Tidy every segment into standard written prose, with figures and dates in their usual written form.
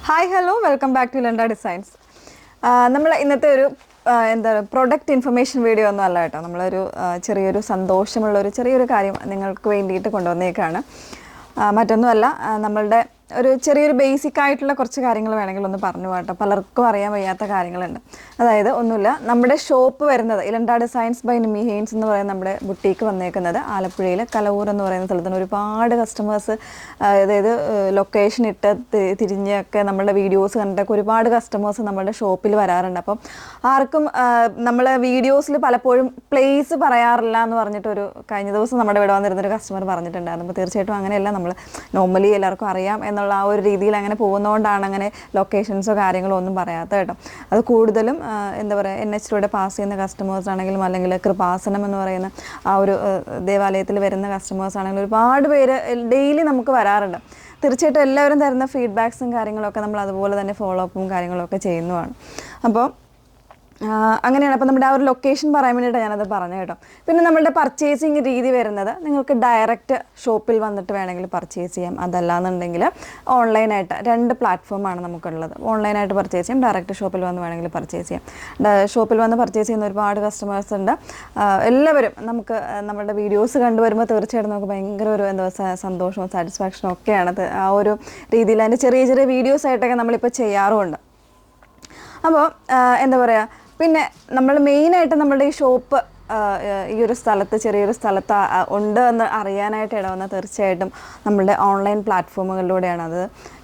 Hi hello welcome back to Lunda designs. നമ്മൾ ഇന്നത്തെ ഒരു എന്താ പ്രൊഡക്റ്റ് ഇൻഫർമേഷൻ വീഡിയോ ഒന്നും അല്ല കേട്ടോ. നമ്മളൊരു ചെറിയൊരു സന്തോഷമുള്ളൊരു ചെറിയൊരു കാര്യം നിങ്ങൾക്ക് വേണ്ടിയിട്ട് കൊണ്ടുവന്നേക്കാണ്. മറ്റൊന്നുമല്ല, നമ്മളുടെ ഒരു ചെറിയൊരു ബേസിക് ആയിട്ടുള്ള കുറച്ച് കാര്യങ്ങൾ വേണമെങ്കിൽ ഒന്ന് പറഞ്ഞു പോകട്ടോ. പലർക്കും അറിയാൻ വയ്യാത്ത കാര്യങ്ങളുണ്ട്. അതായത് ഒന്നുമില്ല, നമ്മുടെ ഷോപ്പ് വരുന്നത് ഇലണ്ട ഡിസൈൻസ് ബൈ നിമ്മി ഹെയിൻസ് എന്ന് പറയുന്ന നമ്മുടെ ബുട്ടീക്ക് വന്നേക്കുന്നത് ആലപ്പുഴയിൽ കലവൂർ എന്ന് പറയുന്ന സ്ഥലത്തിന് ഒരുപാട് കസ്റ്റമേഴ്സ്, അതായത് ലൊക്കേഷൻ ഇട്ട് തിരിഞ്ഞൊക്കെ നമ്മളുടെ വീഡിയോസ് കണ്ടിട്ടൊക്കെ ഒരുപാട് കസ്റ്റമേഴ്സ് നമ്മുടെ ഷോപ്പിൽ വരാറുണ്ട്. അപ്പം ആർക്കും നമ്മൾ വീഡിയോസിൽ പലപ്പോഴും പ്ലേസ് പറയാറില്ല എന്ന് പറഞ്ഞിട്ടൊരു കഴിഞ്ഞ ദിവസം നമ്മുടെ ഇവിടെ വന്നിരുന്നൊരു കസ്റ്റമർ പറഞ്ഞിട്ടുണ്ടായിരുന്നു. അപ്പോൾ തീർച്ചയായിട്ടും അങ്ങനെയല്ല, നമ്മൾ നോർമലി എല്ലാവർക്കും അറിയാം എന്നുള്ള ആ ഒരു രീതിയിൽ അങ്ങനെ പോകുന്നതുകൊണ്ടാണ് അങ്ങനെ ലൊക്കേഷൻസോ കാര്യങ്ങളോ ഒന്നും പറയാത്ത കേട്ടോ. അത് കൂടുതലും എന്താ പറയുക, NH-ലൂടെ പാസ് ചെയ്യുന്ന കസ്റ്റമേഴ്സ് ആണെങ്കിലും അല്ലെങ്കിൽ കൃപാസനം എന്ന് പറയുന്ന ആ ഒരു ദേവാലയത്തിൽ വരുന്ന കസ്റ്റമേഴ്സ് ആണെങ്കിലും ഒരുപാട് പേര് ഡെയിലി നമുക്ക് വരാറുണ്ട്. തീർച്ചയായിട്ടും എല്ലാവരും തരുന്ന ഫീഡ്ബാക്സും കാര്യങ്ങളൊക്കെ നമ്മൾ അതുപോലെ തന്നെ ഫോളോ അപ്പും കാര്യങ്ങളൊക്കെ ചെയ്യുന്നതാണ്. അപ്പോൾ അങ്ങനെയാണ്. അപ്പോൾ നമ്മുടെ ആ ഒരു ലൊക്കേഷൻ പറയാൻ വേണ്ടിയിട്ട് ഞാനത് പറഞ്ഞു കേട്ടോ. പിന്നെ നമ്മളുടെ പർച്ചേസിങ് രീതി വരുന്നത്, നിങ്ങൾക്ക് ഡയറക്റ്റ് ഷോപ്പിൽ വന്നിട്ട് വേണമെങ്കിൽ പർച്ചേസ് ചെയ്യാം. അതല്ലാന്നുണ്ടെങ്കിൽ ഓൺലൈനായിട്ട് 2 പ്ലാറ്റ്ഫോമാണ് നമുക്കുള്ളത്. ഓൺലൈനായിട്ട് പർച്ചേസ് ചെയ്യാം, ഡയറക്റ്റ് ഷോപ്പിൽ വന്ന് വേണമെങ്കിൽ പർച്ചേസ് ചെയ്യാം. ഷോപ്പിൽ വന്ന് പർച്ചേസ് ചെയ്യുന്ന ഒരുപാട് കസ്റ്റമേഴ്സ് ഉണ്ട്. എല്ലാവരും നമുക്ക് നമ്മുടെ വീഡിയോസ് കണ്ടുവരുമ്പോൾ തീർച്ചയായിട്ടും നമുക്ക് ഭയങ്കര ഒരു എന്താ സന്തോഷവും സാറ്റിസ്ഫാക്ഷനും ഒക്കെയാണ്. ആ ഒരു രീതിയിൽ അതിൻ്റെ ചെറിയ ചെറിയ വീഡിയോസായിട്ടൊക്കെ നമ്മളിപ്പോൾ ചെയ്യാറുമുണ്ട്. അപ്പോൾ എന്താ പറയുക, പിന്നെ നമ്മൾ മെയിനായിട്ട് നമ്മളുടെ ഈ ഷോപ്പ് ഈ ഒരു സ്ഥലത്ത് ചെറിയൊരു സ്ഥലത്ത് ഉണ്ട് എന്ന് അറിയാനായിട്ട് ഇടവന്ന തീർച്ചയായിട്ടും നമ്മളുടെ ഓൺലൈൻ പ്ലാറ്റ്ഫോമുകളിലൂടെയാണ്. അത്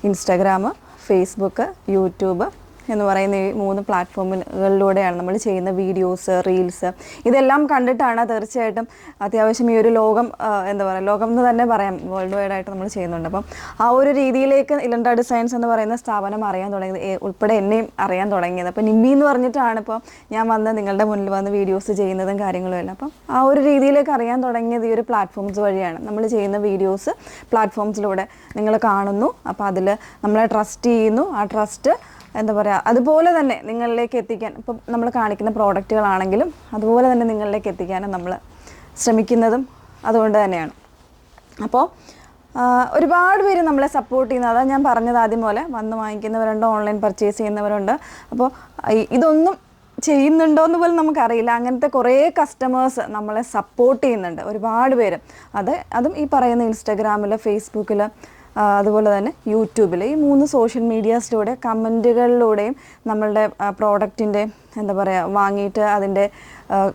ഇൻസ്റ്റാഗ്രാം, ഫേസ്ബുക്ക്, യൂട്യൂബ് എന്ന് പറയുന്ന ഈ 3 പ്ലാറ്റ്ഫോമുകളിലൂടെയാണ് നമ്മൾ ചെയ്യുന്ന വീഡിയോസ്, റീൽസ് ഇതെല്ലാം കണ്ടിട്ടാണ് തീർച്ചയായിട്ടും അത്യാവശ്യം ഈ ഒരു ലോകം എന്താ പറയുക, ലോകം എന്ന് തന്നെ പറയാം, വേൾഡ് വൈഡ് ആയിട്ട് നമ്മൾ ചെയ്യുന്നുണ്ട്. അപ്പം ആ ഒരു രീതിയിലേക്ക് ഇലണ്ട ഡിസൈൻസ് എന്ന് പറയുന്ന സ്ഥാപനം അറിയാൻ തുടങ്ങിയത്, ഉൾപ്പെടെ എന്നെയും അറിയാൻ തുടങ്ങിയത്. അപ്പോൾ നിമ്മി എന്ന് പറഞ്ഞിട്ടാണ് ഇപ്പോൾ ഞാൻ വന്ന് നിങ്ങളുടെ മുന്നിൽ വന്ന് വീഡിയോസ് ചെയ്യുന്നതും കാര്യങ്ങളും എല്ലാം. അപ്പം ആ ഒരു രീതിയിലേക്ക് അറിയാൻ തുടങ്ങിയത് ഈ ഒരു പ്ലാറ്റ്ഫോംസ് വഴിയാണ്. നമ്മൾ ചെയ്യുന്ന വീഡിയോസ് പ്ലാറ്റ്ഫോംസിലൂടെ നിങ്ങൾ കാണുന്നു. അപ്പോൾ അതിൽ നമ്മളെ ട്രസ്റ്റ് ചെയ്യുന്നു. ആ ട്രസ്റ്റ് എന്താ പറയുക, അതുപോലെ തന്നെ നിങ്ങളിലേക്ക് എത്തിക്കാൻ, ഇപ്പം നമ്മൾ കാണിക്കുന്ന പ്രോഡക്റ്റുകളാണെങ്കിലും അതുപോലെ തന്നെ നിങ്ങളിലേക്ക് എത്തിക്കാനും നമ്മൾ ശ്രമിക്കുന്നതും അതുകൊണ്ട് തന്നെയാണ്. അപ്പോൾ ഒരുപാട് പേര് നമ്മളെ സപ്പോർട്ട് ചെയ്യുന്നത്, അതാണ് ഞാൻ പറഞ്ഞത് ആദ്യം പോലെ, വന്ന് വാങ്ങിക്കുന്നവരുണ്ട്, ഓൺലൈൻ പർച്ചേസ് ചെയ്യുന്നവരുണ്ട്. അപ്പോൾ ഇതൊന്നും ചെയ്യുന്നുണ്ടോയെന്ന് പോലും നമുക്കറിയില്ല. അങ്ങനത്തെ കുറേ കസ്റ്റമേഴ്സ് നമ്മളെ സപ്പോർട്ട് ചെയ്യുന്നുണ്ട്, ഒരുപാട് പേര്. അതും ഈ പറയുന്ന ഇൻസ്റ്റാഗ്രാമിൽ, ഫേസ്ബുക്കിൽ, അതുപോലെ തന്നെ യൂട്യൂബിൽ, ഈ 3 സോഷ്യൽ മീഡിയാസിലൂടെ കമൻറ്റുകളിലൂടെയും നമ്മളുടെ പ്രോഡക്റ്റിൻ്റെ എന്താ പറയുക വാങ്ങിയിട്ട് അതിൻ്റെ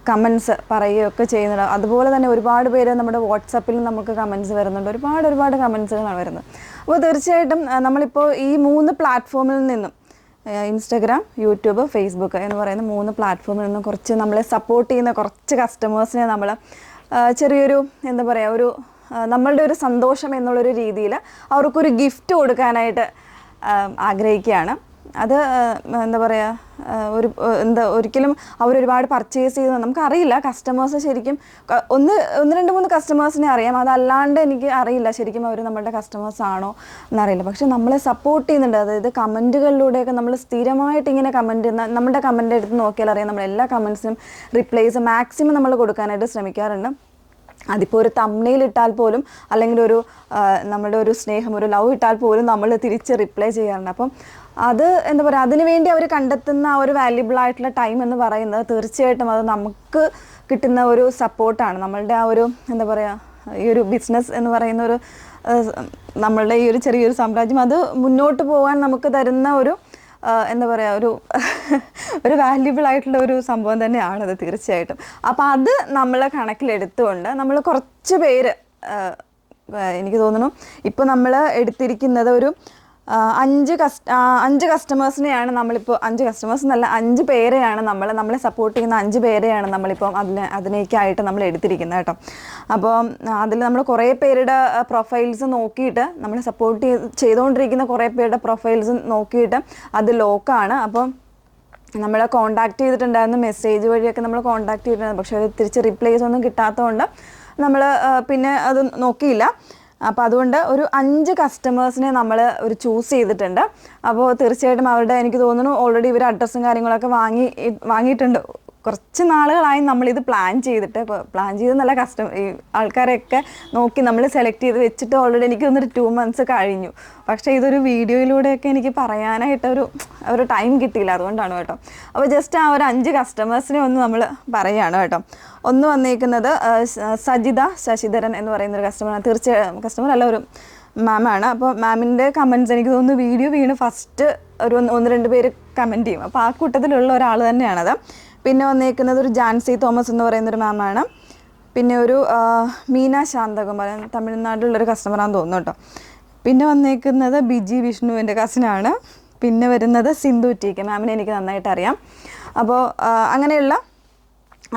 കമൻസ് പറയുകയൊക്കെ ചെയ്യുന്നുണ്ട്. അതുപോലെ തന്നെ ഒരുപാട് പേര് നമ്മുടെ വാട്സപ്പിൽ നമുക്ക് കമൻസ് വരുന്നുണ്ട്. ഒരുപാട് കമൻസുകളാണ് വരുന്നത്. അപ്പോൾ തീർച്ചയായിട്ടും നമ്മളിപ്പോൾ ഈ 3 പ്ലാറ്റ്ഫോമിൽ നിന്നും, ഇൻസ്റ്റാഗ്രാം, യൂട്യൂബ്, ഫേസ്ബുക്ക് എന്ന് പറയുന്ന 3 പ്ലാറ്റ്ഫോമിൽ നിന്നും കുറച്ച് നമ്മളെ സപ്പോർട്ട് ചെയ്യുന്ന കുറച്ച് കസ്റ്റമേഴ്സിനെ നമ്മൾ ചെറിയൊരു എന്താ പറയുക, ഒരു നമ്മളുടെ ഒരു സന്തോഷം എന്നുള്ളൊരു രീതിയിൽ അവർക്കൊരു ഗിഫ്റ്റ് കൊടുക്കാനായിട്ട് ആഗ്രഹിക്കുകയാണ്. അത് എന്താ പറയുക, ഒരിക്കലും അവരൊരുപാട് പർച്ചേസ് ചെയ്യുന്നത് നമുക്കറിയില്ല. കസ്റ്റമേഴ്സ് ശരിക്കും ഒന്ന് 2-3 കസ്റ്റമേഴ്സിനെ അറിയാം. അതല്ലാണ്ട് എനിക്ക് അറിയില്ല ശരിക്കും അവർ നമ്മളുടെ കസ്റ്റമേഴ്സ് ആണോ എന്നറിയില്ല. പക്ഷെ നമ്മളെ സപ്പോർട്ട് ചെയ്യുന്നുണ്ട്. അതായത് കമൻറ്റുകളിലൂടെയൊക്കെ നമ്മൾ സ്ഥിരമായിട്ട് ഇങ്ങനെ നമ്മുടെ കമൻ്റ് എടുത്ത് നോക്കിയാൽ അറിയാം, നമ്മൾ എല്ലാ കമൻസിനും റിപ്ലൈസ് മാക്സിമം നമ്മൾ കൊടുക്കാനായിട്ട് ശ്രമിക്കാറുണ്ട്. അതിപ്പോൾ ഒരു തംബ്നെയിൽ ഇട്ടാൽ പോലും, അല്ലെങ്കിൽ ഒരു നമ്മുടെ ഒരു സ്നേഹം, ഒരു ലവ് ഇട്ടാൽ പോലും നമ്മൾ തിരിച്ച് റിപ്ലൈ ചെയ്യാറുണ്ട്. അപ്പം അത് എന്താ പറയുക, അതിനുവേണ്ടി അവർ കണ്ടെത്തുന്ന ആ ഒരു വാല്യുബിൾ ആയിട്ടുള്ള ടൈം എന്ന് പറയുന്നത് തീർച്ചയായിട്ടും അത് നമുക്ക് കിട്ടുന്ന ഒരു സപ്പോർട്ടാണ്. നമ്മളുടെ ആ ഒരു എന്താ പറയുക, ഈ ഒരു ബിസിനസ് എന്ന് പറയുന്ന ഒരു നമ്മളുടെ ഈ ഒരു ചെറിയൊരു സാമ്രാജ്യം, അത് മുന്നോട്ട് പോകാൻ നമുക്ക് തരുന്ന ഒരു എന്താ പറയുക, ഒരു വാല്യുബിൾ ആയിട്ടുള്ള ഒരു സംഭവം തന്നെയാണത് തീർച്ചയായിട്ടും. അപ്പോൾ അത് നമ്മൾ കണക്കിലെടുത്തുകൊണ്ട് നമ്മൾ കുറച്ച് പേര്, എനിക്ക് തോന്നുന്നു ഇപ്പോൾ നമ്മൾ എടുത്തിരിക്കുന്നത് ഒരു 5 കസ്റ്റമേഴ്സിനെയാണ് നമ്മളിപ്പോൾ, 5 കസ്റ്റമേഴ്സ് എന്നല്ല, 5 പേരെയാണ് നമ്മളെ സപ്പോർട്ട് ചെയ്യുന്ന 5 പേരെയാണ് നമ്മളിപ്പം അതിനേക്കായിട്ട് നമ്മൾ എടുത്തിരിക്കുന്നത് കേട്ടോ. അപ്പോൾ അതിൽ നമ്മൾ കുറേ പേരുടെ പ്രൊഫൈൽസ് നോക്കിയിട്ട്, നമ്മളെ സപ്പോർട്ട് ചെയ്തുകൊണ്ടിരിക്കുന്ന കുറേ പേരുടെ പ്രൊഫൈൽസ് നോക്കിയിട്ട് അത് ലോക്കാണ്. അപ്പോൾ നമ്മളെ കോൺടാക്റ്റ് ചെയ്തിട്ടുണ്ടായിരുന്നു, മെസ്സേജ് വഴിയൊക്കെ നമ്മൾ കോൺടാക്റ്റ് ചെയ്തിട്ടുണ്ടായിരുന്നു. പക്ഷേ അത് തിരിച്ച് റിപ്ലൈസ് ഒന്നും കിട്ടാത്തതുകൊണ്ട് നമ്മൾ പിന്നെ അത് നോക്കിയില്ല. അപ്പോൾ അതുകൊണ്ട് ഒരു 5 കസ്റ്റമേഴ്സിനെ നമ്മൾ ചൂസ് ചെയ്തിട്ടുണ്ട്. അപ്പോൾ തീർച്ചയായിട്ടും അവരുടെ, എനിക്ക് തോന്നുന്നു ഓൾറെഡി ഇവർ അഡ്രസ്സും കാര്യങ്ങളൊക്കെ വാങ്ങിയിട്ടുണ്ട്. കുറച്ച് നാളുകളായി നമ്മളിത് പ്ലാൻ ചെയ്തിട്ട് നല്ല ഈ ആൾക്കാരെയൊക്കെ നോക്കി നമ്മൾ സെലക്ട് ചെയ്ത് വെച്ചിട്ട് ഓൾറെഡി എനിക്ക് തോന്നുന്നൊരു 2 months കഴിഞ്ഞു. പക്ഷേ ഇതൊരു വീഡിയോയിലൂടെയൊക്കെ എനിക്ക് പറയാനായിട്ടൊരു ടൈം കിട്ടിയില്ല, അതുകൊണ്ടാണ് കേട്ടോ. അപ്പോൾ ജസ്റ്റ് ആ ഒരു 5 കസ്റ്റമേഴ്സിനെ ഒന്ന് നമ്മൾ പറയുകയാണ് കേട്ടോ. ഒന്ന് വന്നേക്കുന്നത് സജിത ശശിധരൻ എന്ന് പറയുന്നൊരു കസ്റ്റമറാണ്. കസ്റ്റമർ അല്ല, ഒരു മാമാണ്. അപ്പോൾ മാമിൻ്റെ കമൻറ്റ്സ് എനിക്ക് തോന്നുന്നു വീഡിയോ വീണ് ഫസ്റ്റ് ഒരു 1-2 പേര് കമൻറ്റ് ചെയ്യും. അപ്പോൾ ആ കൂട്ടത്തിലുള്ള ഒരാൾ തന്നെയാണത്. പിന്നെ വന്നേക്കുന്നത് ഒരു ജാൻസി തോമസ് എന്ന് പറയുന്നൊരു മാമാണ്. പിന്നെ ഒരു മീന ശാന്തകുമാരൻ, തമിഴ്നാട്ടിലുള്ളൊരു കസ്റ്റമറാണെന്ന് തോന്നുന്നു കേട്ടോ. പിന്നെ വന്നേക്കുന്നത് ബിജി വിഷ്ണുവിൻ്റെ കസിനാണ്. പിന്നെ വരുന്നത് സിന്ധു ടി കെ, മാമിനെ എനിക്ക് നന്നായിട്ട് അറിയാം. അപ്പോൾ അങ്ങനെയുള്ള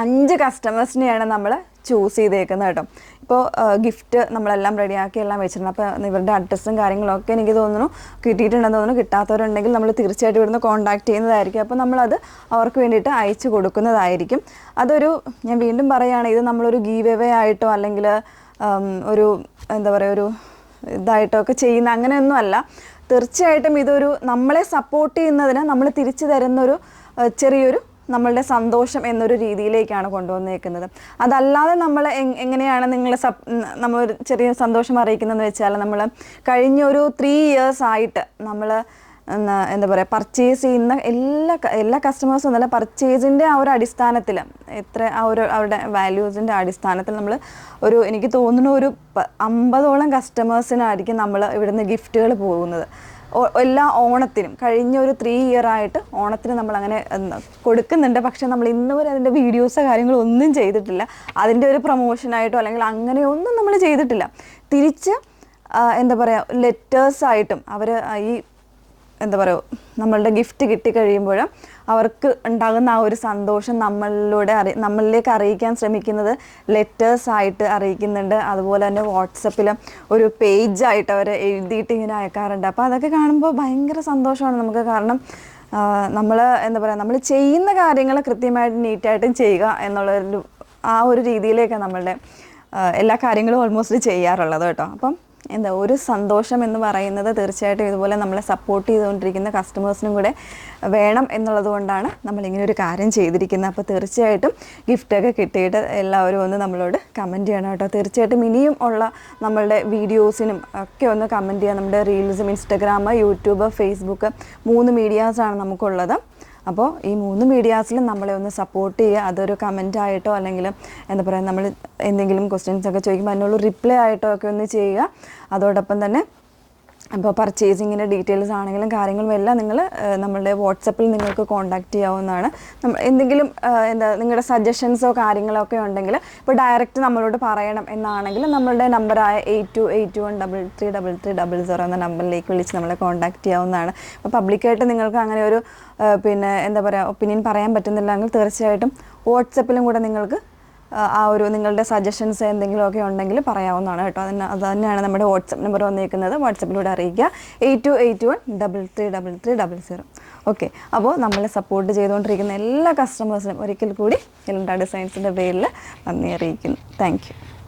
5 കസ്റ്റമേഴ്സിനെയാണ് നമ്മൾ ചൂസ് ചെയ്തേക്കുന്നത് കേട്ടോ. ഇപ്പോൾ ഗിഫ്റ്റ് നമ്മളെല്ലാം റെഡിയാക്കി എല്ലാം വെച്ചിട്ടുണ്ട്. അപ്പോൾ ഇവരുടെ അഡ്രസ്സും കാര്യങ്ങളൊക്കെ എനിക്ക് തോന്നുന്നു കിട്ടിയിട്ടുണ്ടെന്ന് തോന്നുന്നു. കിട്ടാത്തവരുണ്ടെങ്കിൽ നമ്മൾ തീർച്ചയായിട്ടും ഇവിടുന്ന് കോൺടാക്ട് ചെയ്യുന്നതായിരിക്കും. അപ്പോൾ നമ്മളത് അവർക്ക് വേണ്ടിയിട്ട് അയച്ചു കൊടുക്കുന്നതായിരിക്കും. ഞാൻ വീണ്ടും പറയുകയാണ്, ഇത് നമ്മളൊരു ഗീവ് എവേ ആയിട്ടോ അല്ലെങ്കിൽ ഒരു ഒരു ഇതായിട്ടോ ഒക്കെ ചെയ്യുന്ന അങ്ങനെയൊന്നും അല്ല. തീർച്ചയായിട്ടും ഇതൊരു നമ്മളെ സപ്പോർട്ട് ചെയ്യുന്നതിന് നമ്മൾ തിരിച്ചു തരുന്നൊരു ചെറിയൊരു നമ്മളുടെ സന്തോഷം എന്നൊരു രീതിയിലേക്കാണ് കൊണ്ടുവന്നേക്കുന്നത്. അതല്ലാതെ നമ്മൾ എങ്ങനെയാണ് നമ്മളൊരു ചെറിയ സന്തോഷം അറിയിക്കുന്നതെന്ന് വെച്ചാൽ, നമ്മൾ കഴിഞ്ഞൊരു 3 years ആയിട്ട് നമ്മൾ പർച്ചേസ് ചെയ്യുന്ന എല്ലാ കസ്റ്റമേഴ്സും എന്നല്ല, പർച്ചേസിൻ്റെ ആ ഒരു അടിസ്ഥാനത്തിൽ അവരുടെ വാല്യൂസിൻ്റെ അടിസ്ഥാനത്തിൽ നമ്മൾ എനിക്ക് തോന്നുന്നു ഒരു 50ഓളം കസ്റ്റമേഴ്സിനായിരിക്കും നമ്മൾ ഇവിടുന്ന് ഗിഫ്റ്റുകൾ പോകുന്നത്. എല്ലാ ഓണത്തിനും കഴിഞ്ഞ ഒരു 3 year ആയിട്ട് ഓണത്തിന് നമ്മളങ്ങനെ കൊടുക്കുന്നുണ്ട്. പക്ഷേ നമ്മൾ ഇന്ന് വരെ അതിൻ്റെ വീഡിയോസോ കാര്യങ്ങളോ ഒന്നും ചെയ്തിട്ടില്ല. അതിൻ്റെ ഒരു പ്രൊമോഷനായിട്ടോ അല്ലെങ്കിൽ അങ്ങനെയൊന്നും നമ്മൾ ചെയ്തിട്ടില്ല. തിരിച്ച് ലെറ്റേഴ്സായിട്ടും അവർ ഈ നമ്മളുടെ ഗിഫ്റ്റ് കിട്ടിക്കഴിയുമ്പോൾ അവർക്ക് ഉണ്ടാകുന്ന ആ ഒരു സന്തോഷം നമ്മളിലേക്ക് അറിയിക്കാൻ ശ്രമിക്കുന്നത് ലെറ്റേഴ്സായിട്ട് അറിയിക്കുന്നുണ്ട്. അതുപോലെ തന്നെ വാട്സപ്പിൽ ഒരു പേജായിട്ട് അവർ എഴുതിയിട്ട് ഇങ്ങനെ അയക്കാറുണ്ട്. അപ്പോൾ അതൊക്കെ കാണുമ്പോൾ ഭയങ്കര സന്തോഷമാണ് നമുക്ക്. കാരണം നമ്മൾ നമ്മൾ ചെയ്യുന്ന കാര്യങ്ങൾ കൃത്യമായിട്ട് നീറ്റായിട്ടും ചെയ്യുക എന്നുള്ളൊരു ആ ഒരു രീതിയിലേക്കാണ് നമ്മളുടെ എല്ലാ കാര്യങ്ങളും ഓൾമോസ്റ്റ് ചെയ്യാറുള്ളത് കേട്ടോ. അപ്പം ഒരു സന്തോഷം എന്ന് പറയുന്നത് തീർച്ചയായിട്ടും ഇതുപോലെ നമ്മളെ സപ്പോർട്ട് ചെയ്തുകൊണ്ടിരിക്കുന്ന കസ്റ്റമേഴ്സിനും കൂടെ വേണം എന്നുള്ളത് കൊണ്ടാണ് നമ്മളിങ്ങനെ ഒരു കാര്യം ചെയ്തിരിക്കുന്നത്. അപ്പോൾ തീർച്ചയായിട്ടും ഗിഫ്റ്റൊക്കെ കിട്ടിയിട്ട് എല്ലാവരും ഒന്ന് നമ്മളോട് കമൻറ്റ് ചെയ്യണം കേട്ടോ. തീർച്ചയായിട്ടും ഇനിയും ഉള്ള നമ്മളുടെ വീഡിയോസിനും ഒക്കെ ഒന്ന് കമൻറ്റ് ചെയ്യുക. നമ്മുടെ റീൽസും ഇൻസ്റ്റഗ്രാം, യൂട്യൂബ്, ഫേസ്ബുക്ക് 3 മീഡിയാസാണ് നമുക്കുള്ളത്. അപ്പോൾ ഈ 3 മീഡിയാസിലും നമ്മളെ ഒന്ന് സപ്പോർട്ട് ചെയ്യുക. അതൊരു കമൻറ്റായിട്ടോ അല്ലെങ്കിൽ നമ്മൾ എന്തെങ്കിലും ക്വസ്റ്റ്യൻസൊക്കെ ചോദിക്കുമ്പോൾ അതിനുള്ള റിപ്ലൈ ആയിട്ടോ ഒക്കെ ഒന്ന് ചെയ്യുക. അതോടൊപ്പം തന്നെ അപ്പോൾ പർച്ചേസിങ്ങിൻ്റെ ഡീറ്റെയിൽസ് ആണെങ്കിലും കാര്യങ്ങളും എല്ലാം നിങ്ങൾ നമ്മളുടെ വാട്സപ്പിൽ നിങ്ങൾക്ക് കോൺടാക്റ്റ് ചെയ്യാവുന്നതാണ്. എന്തെങ്കിലും നിങ്ങളുടെ സജഷൻസോ കാര്യങ്ങളോ ഒക്കെ ഉണ്ടെങ്കിൽ ഇപ്പോൾ ഡയറക്റ്റ് നമ്മളോട് പറയണം എന്നാണെങ്കിൽ നമ്മളുടെ നമ്പറായ 8281333300 എന്ന നമ്പറിലേക്ക് വിളിച്ച് നമ്മളെ കോൺടാക്റ്റ് ചെയ്യാവുന്നതാണ്. അപ്പോൾ പബ്ലിക്കായിട്ട് നിങ്ങൾക്ക് അങ്ങനെ ഒരു ഒപ്പീനിയൻ പറയാൻ പറ്റുന്നില്ലെങ്കിൽ തീർച്ചയായിട്ടും വാട്സപ്പിലും കൂടെ നിങ്ങൾക്ക് ആ ഒരു നിങ്ങളുടെ സജഷൻസ് എന്തെങ്കിലുമൊക്കെ ഉണ്ടെങ്കിൽ പറയാവുന്നതാണ് കേട്ടോ. അത് തന്നെയാണ് നമ്മുടെ വാട്സപ്പ് നമ്പർ വന്നിരിക്കുന്നത്. വാട്സപ്പിലൂടെ അറിയിക്കുക 8281333300. ഓക്കെ, അപ്പോൾ നമ്മളെ സപ്പോർട്ട് ചെയ്തുകൊണ്ടിരിക്കുന്ന എല്ലാ കസ്റ്റമേഴ്സിനും ഒരിക്കൽ കൂടി എലൻഡ ഡിസൈൻസിൻ്റെ പേരിൽ നന്ദി അറിയിക്കുന്നു. Thank you.